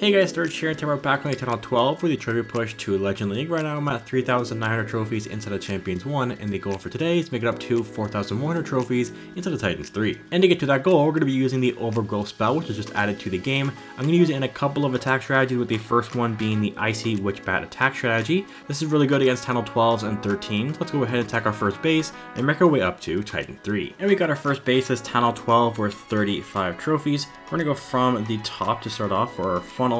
Hey guys, Sturge here, and today we're back on the TH12 for the trophy push to Legend League. Right now I'm at 3,900 trophies inside of Champions 1, and the goal for today is to make it up to 4,100 trophies inside of Titans 3. And to get to that goal, we're going to be using the Overgrowth spell, which is just added to the game. I'm going to use it in a couple of attack strategies, with the first one being the Icy Witch Bat attack strategy. This is really good against TH12s and 13s. Let's go ahead and attack our first base and make our way up to Titan 3. And we got our first base as TH12 worth 35 trophies. We're going to go from the top to start off for our funnel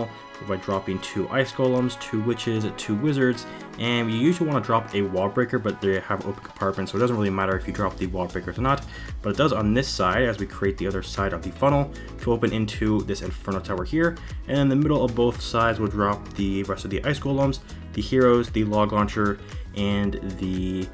by dropping 2 ice golems, 2 witches, 2 wizards, and you usually want to drop a wall breaker, but they have open compartments, so it doesn't really matter if you drop the wall breakers or not, but it does on this side as we create the other side of the funnel to open into this inferno tower here. And in the middle of both sides we'll drop the rest of the ice golems, the heroes, the log launcher, and the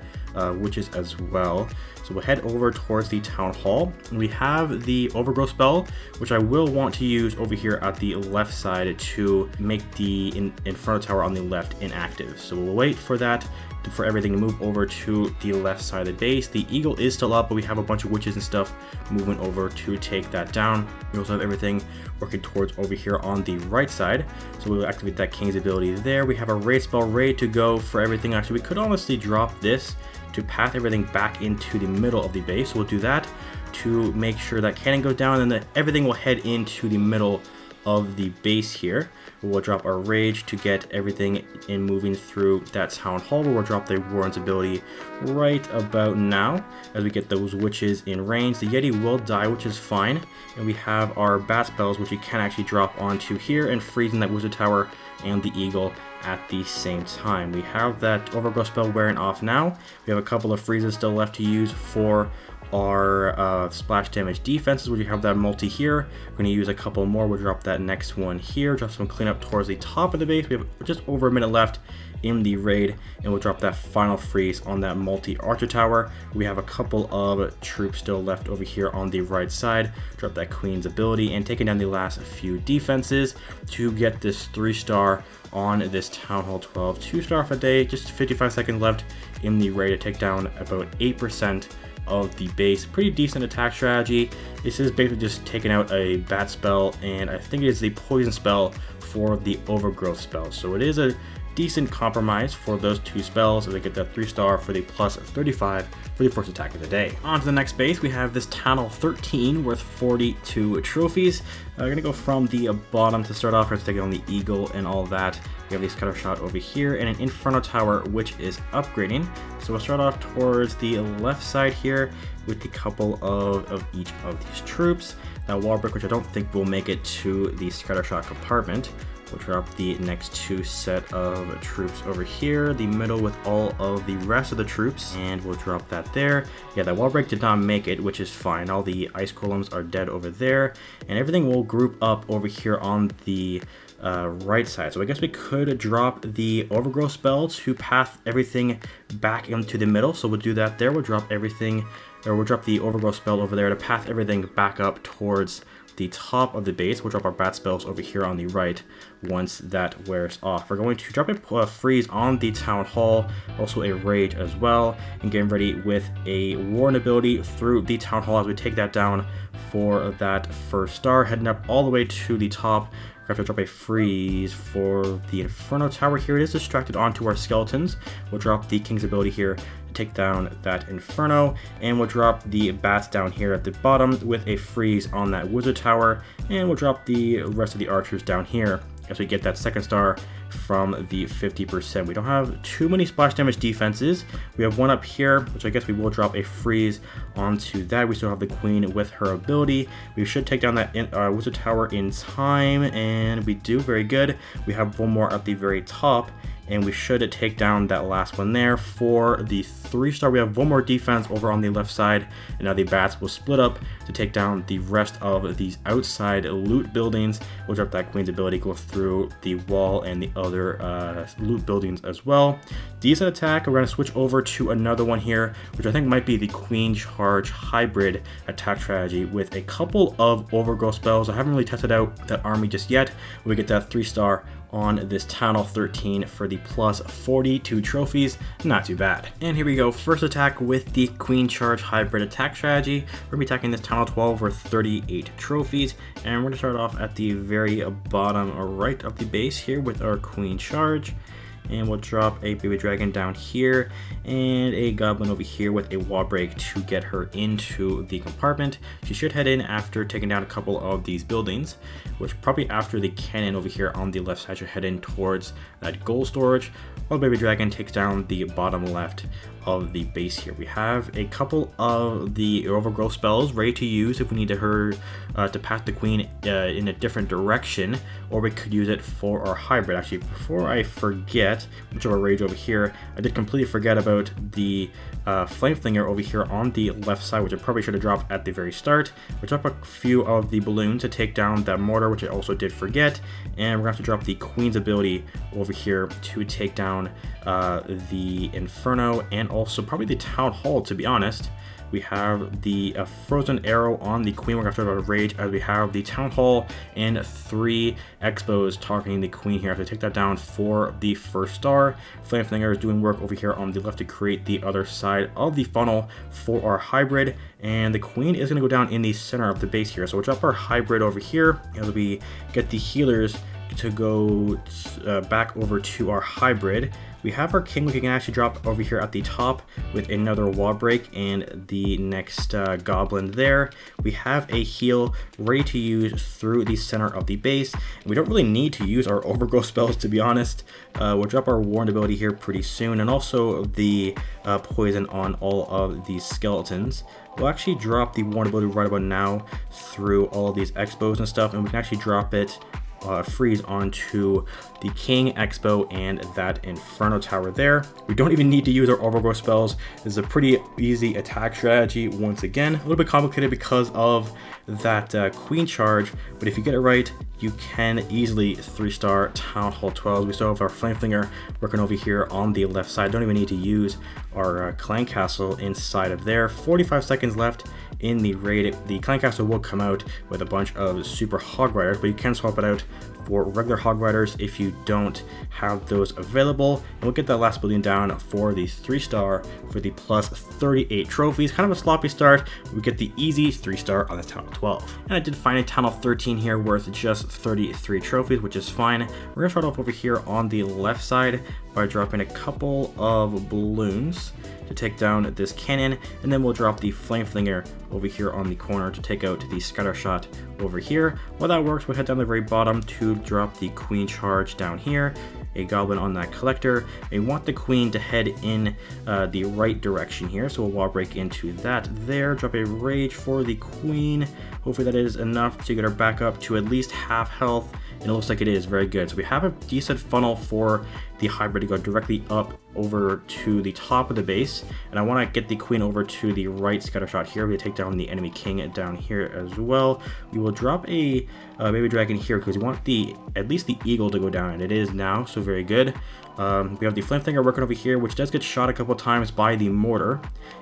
witches as well. So we'll head over towards the town hall. We have the Overgrowth spell, which I will want to use over here at the left side to make the Inferno Tower on the left inactive. So we'll wait for that, for everything to move over to the left side of the base. The eagle is still up, but we have a bunch of witches and stuff moving over to take that down. We also have everything working towards over here on the right side. So we'll activate that King's ability there. We have a raid spell ready to go for everything. Actually, we could honestly drop this to path everything back into the middle of the base. So we'll do that to make sure that cannon goes down, and then everything will head into the middle of the base here. We'll drop our rage to get everything in moving through that town hall. We'll drop the Warren's ability right about now as we get those witches in range. The Yeti will die, which is fine, and we have our bat spells, which you can actually drop onto here and freeze in that wizard tower and the eagle at the same time. We have that Overgrowth spell wearing off now. We have a couple of freezes still left to use for our splash damage defenses, which we have that multi here. We're going to use a couple more. We'll drop that next one here, drop some cleanup towards the top of the base. We have just over a minute left in the raid, and we'll drop that final freeze on that multi archer tower. We have a couple of troops still left over here on the right side. Drop that queen's ability and taking down the last few defenses to get this 3-star on this Town Hall 12. 2-star for the day, just 55 seconds left in the raid to take down about 8% of the base. Pretty decent attack strategy. This is basically just taking out a bat spell, and I think it is the poison spell for the Overgrowth spell. So it is a decent compromise for those 2 spells, so they get that 3-star for the plus 35 for the first attack of the day. On to the next base, we have this Town Hall 13 worth 42 trophies. I'm going to go from the bottom to start off. We're taking on the eagle and all that. We have the scatter shot over here and an inferno tower, which is upgrading. So we'll start off towards the left side here with a couple of each of these troops. That wall break, which I don't think will make it to the scatter shot compartment. We'll drop the next 2 set of troops over here, the middle with all of the rest of the troops, and we'll drop that there. Yeah, that wall break did not make it, which is fine. All the ice golems are dead over there, and everything will group up over here on the right side. So I guess we could drop the Overgrowth spell to path everything back into the middle. So we'll do that there. We'll drop everything, or we'll drop the Overgrowth spell over there to path everything back up towards the top of the base. We'll drop our bat spells over here on the right once that wears off. We're going to drop a freeze on the town hall, also a rage as well, and getting ready with a Warren ability through the town hall as we take that down for that 1st star. Heading up all the way to the top. We have to drop a freeze for the Inferno Tower here. It is distracted onto our skeletons. We'll drop the King's ability here to take down that Inferno, and we'll drop the bats down here at the bottom with a freeze on that Wizard Tower, and we'll drop the rest of the archers down here as we get that 2nd star from the 50%. We don't have too many splash damage defenses. We have one up here, which I guess we will drop a freeze onto that. We still have the queen with her ability. We should take down that Wizard Tower in time, and we do. Very good. We have one more at the very top, and we should take down that last one there for the 3-star. We have one more defense over on the left side, and now the bats will split up to take down the rest of these outside loot buildings. We'll drop that queen's ability, go through the wall and the other loot buildings as well. Decent attack. We're going to switch over to another one here, which I think might be the Queen Charge hybrid attack strategy with a couple of Overgrowth spells. I haven't really tested out that army just yet. We get that 3-star on this Town Hall 13 for the plus 42 trophies. Not too bad. And here we go. First attack with the Queen Charge hybrid attack strategy. We're going to be attacking this Town Hall 12 for 38 trophies. And we're going to start off at the very bottom right of the base here with our Queen Charge. And we'll drop a baby dragon down here and a goblin over here with a wall break to get her into the compartment. She should head in after taking down a couple of these buildings, which probably after the cannon over here on the left side should head in towards that gold storage, while baby dragon takes down the bottom left of the base here. We have a couple of the Overgrowth spells ready to use if we need her to pass the queen in a different direction, or we could use it for our hybrid. Actually, before I forget, which of our rage over here, I did completely forget about the flame flinger over here on the left side, which I probably should have dropped at the very start. We dropped a few of the balloons to take down that mortar, which I also did forget, and we're going to have to drop the queen's ability over here to take down the Inferno and also probably the Town Hall, to be honest. We have the frozen arrow on the queen. We're going to have to rage as we have the Town Hall and 3 expos targeting the queen here. I have to take that down for the first star. Flame Flinger is doing work over here on the left to create the other side of the funnel for our hybrid. And the queen is going to go down in the center of the base here. So we'll drop our hybrid over here as we get the healers to go back over to our hybrid. We have our king, we can actually drop over here at the top with another wall break and the next goblin there. We have a heal ready to use through the center of the base. We don't really need to use our Overgrowth spells, to be honest. We'll drop our warned ability here pretty soon, and also the poison on all of these skeletons. We'll actually drop the warned ability right about now through all of these expos and stuff, and we can actually drop it freeze onto the King Expo and that Inferno Tower there. We don't even need to use our Overgrowth spells. This is a pretty easy attack strategy. Once again, a little bit complicated because of that Queen Charge, but if you get it right, you can easily 3-star Town Hall 12. We still have our Flame Flinger working over here on the left side. Don't even need to use our Clan Castle inside of there. 45 seconds left in the raid. The Clan Castle will come out with a bunch of super Hog Riders, but you can swap it out for regular Hog Riders if you don't have those available. And we'll get that last building down for the 3-star for the plus 38 trophies. Kind of a sloppy start. We get the easy 3-star on the Town Hall 12. And I did find a Town Hall 13 here worth just 33 trophies, which is fine. We're gonna start off over here on the left side by dropping a couple of balloons to take down this cannon, and then we'll drop the Flame Flinger over here on the corner to take out the Scatter Shot over here. While that works, we'll head down the very bottom to drop the Queen Charge down here, a goblin on that collector. We want the queen to head in the right direction here, so we'll wall break into that there, drop a rage for the queen. Hopefully that is enough to get her back up to at least half health, and it looks like it is very good. So we have a decent funnel for the hybrid to go directly up over to the top of the base, and I want to get the queen over to the right scatter shot here. We take down the enemy king down here as well. We will drop a baby dragon here because we want at least the eagle to go down, and it is now, so very good. We have the flame flinger working over here, which does get shot a couple times by the mortar,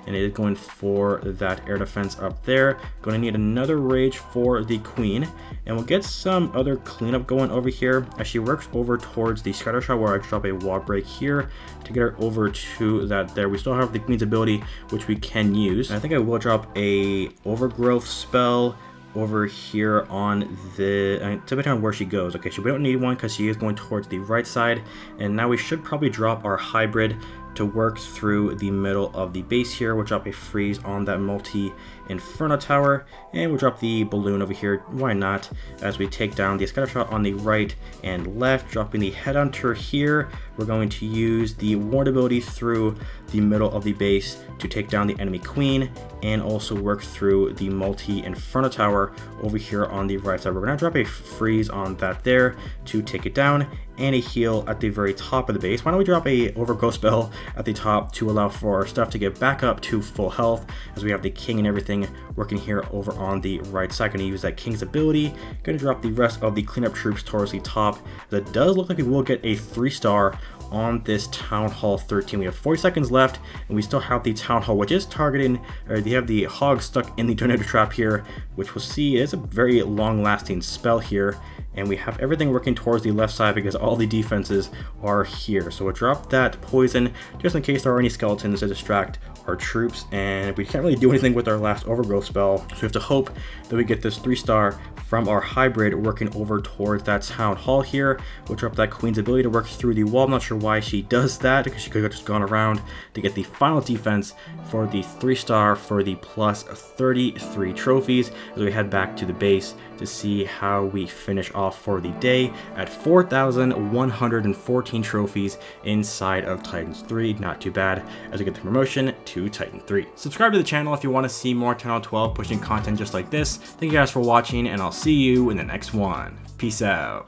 and it is going for that air defense up there. Going to need another rage for the queen, and we'll get some other cleanup going over here as she works over towards the scatter shot, where I drop a wall break here to get her over to that there. We still have the queen's ability, which we can use. And I think I will drop a overgrowth spell over here on the, depending on where she goes. Okay, so we don't need one because she is going towards the right side, and now we should probably drop our hybrid to work through the middle of the base here. We'll drop a freeze on that multi-inferno tower, and we'll drop the balloon over here, why not, as we take down the scatter shot on the right and left, dropping the headhunter here. We're going to use the ward ability through the middle of the base to take down the enemy queen, and also work through the multi-inferno tower over here on the right side. We're going to drop a freeze on that there to take it down, and a heal at the very top of the base. Why don't we drop a overgrowth spell at the top to allow for our stuff to get back up to full health, as we have the king and everything working here over on the right side. Going to use that king's ability. Going to drop the rest of the cleanup troops towards the top. That does look like we will get a 3-star on this Town Hall 13. We have 40 seconds left, and we still have the Town Hall, which is targeting, or they have the hog stuck in the tornado trap here, which we'll see is a very long lasting spell here. and we have everything working towards the left side because all the defenses are here. So we'll drop that poison just in case there are any skeletons to distract our troops, and we can't really do anything with our last overgrowth spell, so we have to hope that we get this 3-star from our hybrid working over towards that town hall here. We'll drop that queen's ability to work through the wall. I'm not sure why she does that, because she could have just gone around to get the final defense for the 3-star for the plus 33 trophies, as we head back to the base to see how we finish off for the day at 4,114 trophies inside of Titans 3. Not too bad as we get the promotion to Titan 3. Subscribe to the channel if you want to see more TH12 pushing content just like this. Thank you guys for watching, and I'll see you in the next one. Peace out.